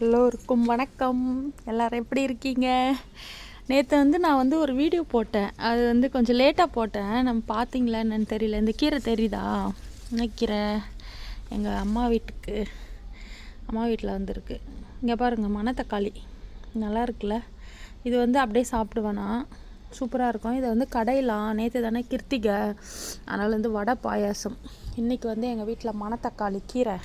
எல்லோருக்கும் வணக்கம். எல்லோரும் எப்படி இருக்கீங்க? நேற்று நான் ஒரு வீடியோ போட்டேன். அது கொஞ்சம் லேட்டாக போட்டேன். நம்ம பார்த்தீங்களா என்னன்னு தெரியல. இந்த கீரை தெரியுதா? கீரை எங்கள் அம்மா வீட்டில் வந்திருக்கு. இங்கே பாருங்கள், மணத்தக்காளி நல்லா இருக்குல்ல. இது அப்படியே சாப்பிடுவேனா, சூப்பராக இருக்கும். இதை கடையலாம். நேற்று தானே கிருத்திகை, அதனால் வடை பாயாசம். இன்றைக்கி எங்கள் வீட்டில் மணத்தக்காளி கீரை.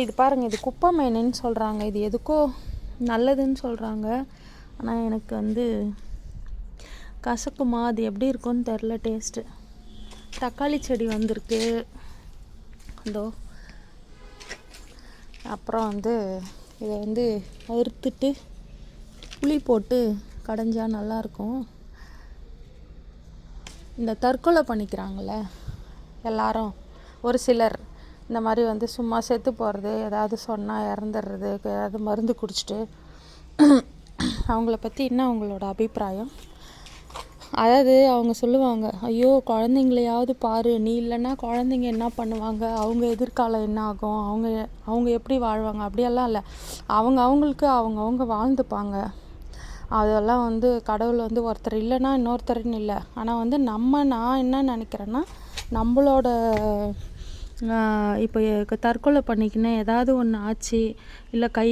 இது பாருங்கள், இது குப்பை மேனின்னு சொல்கிறாங்க. இது எதுக்கோ நல்லதுன்னு சொல்கிறாங்க. ஆனால் எனக்கு கசக்குமா, அது எப்படி இருக்கும்னு தெரில டேஸ்ட்டு. தக்காளி செடி வந்திருக்கு. அப்புறம் இதை அறுத்துட்டு புளி போட்டு கடைஞ்சா நல்லாயிருக்கும். இந்த தற்கொலை பண்ணிக்கிறாங்கள எல்லாரும், ஒரு சிலர் இந்த மாதிரி சும்மா செத்து போகிறது, ஏதாவது சொன்னால் இறந்துடுறது, ஏதாவது மருந்து குடிச்சிட்டு, அவங்கள பற்றி என்ன அவங்களோட அபிப்பிராயம்? அதாவது அவங்க சொல்லுவாங்க, ஐயோ குழந்தைங்களையாவது பாரு, நீ இல்லைன்னா குழந்தைங்க என்ன பண்ணுவாங்க, அவங்க எதிர்காலம் என்ன ஆகும், அவங்க எப்படி வாழ்வாங்க, அப்படியெல்லாம் இல்லை. அவங்களுக்கு அவங்கவுங்க வாழ்ந்துப்பாங்க. அதெல்லாம் கடவுள் ஒருத்தர் இல்லைன்னா இன்னொருத்தர்னு இல்லை. ஆனால் நான் என்ன நினைக்கிறேன்னா, நம்மளோட இப்போ தற்கொலை பண்ணிக்கின்னு ஏதாவது ஒன்று ஆச்சு, இல்லை கை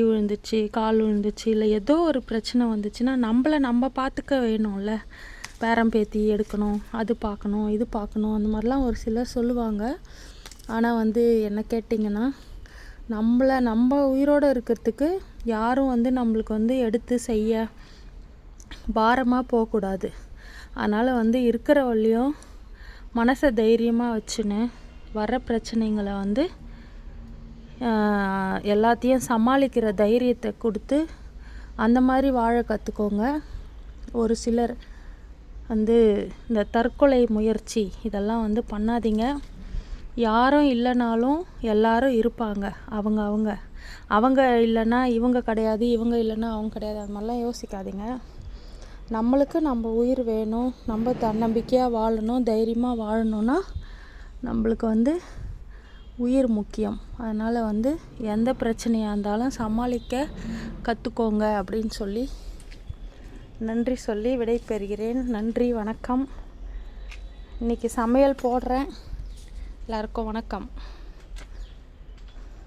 விழுந்துச்சு, கால் விழுந்துச்சு, இல்லை ஏதோ ஒரு பிரச்சனை வந்துச்சுன்னா நம்ம பார்த்துக்க வேணும்ல. பேரம் பேத்தி எடுக்கணும், அது பார்க்கணும், இது பார்க்கணும், அந்த மாதிரிலாம் ஒரு சிலர் சொல்லுவாங்க. ஆனால் என்ன கேட்டிங்கன்னா, நம்ம உயிரோடு இருக்கிறதுக்கு யாரும் நம்மளுக்கு எடுத்து செய்ய பாரமாக போகக்கூடாது. அதனால் இருக்கிற வழியும் மனசை தைரியமாக வச்சுன்னு வர பிரச்சனைங்களை எல்லாத்தையும் சமாளிக்கிற தைரியத்தை கொடுத்து அந்த மாதிரி வாழ கற்றுக்கோங்க. ஒரு சிலர் இந்த தற்கொலை முயற்சி இதெல்லாம் பண்ணாதீங்க. யாரும் இல்லைனாலும் எல்லாரும் இருப்பாங்க. அவங்க இல்லைன்னா இவங்க கிடையாது, இவங்க இல்லைன்னா அவங்க கிடையாது, அது மாதிரிலாம் யோசிக்காதீங்க. நம்மளுக்கு நம்ம உயிர் வேணும், நம்ம தன்னம்பிக்கையாக வாழணும், தைரியமாக வாழணுன்னா நம்மளுக்கு உயிர் முக்கியம். அதனால் எந்த பிரச்சனையாக இருந்தாலும் சமாளிக்க கற்றுக்கோங்க அப்படின்னு சொல்லி நன்றி சொல்லி விடை பெறுகிறேன். நன்றி, வணக்கம். இன்றைக்கி சமையல் போடுறேன். எல்லாருக்கும் வணக்கம்.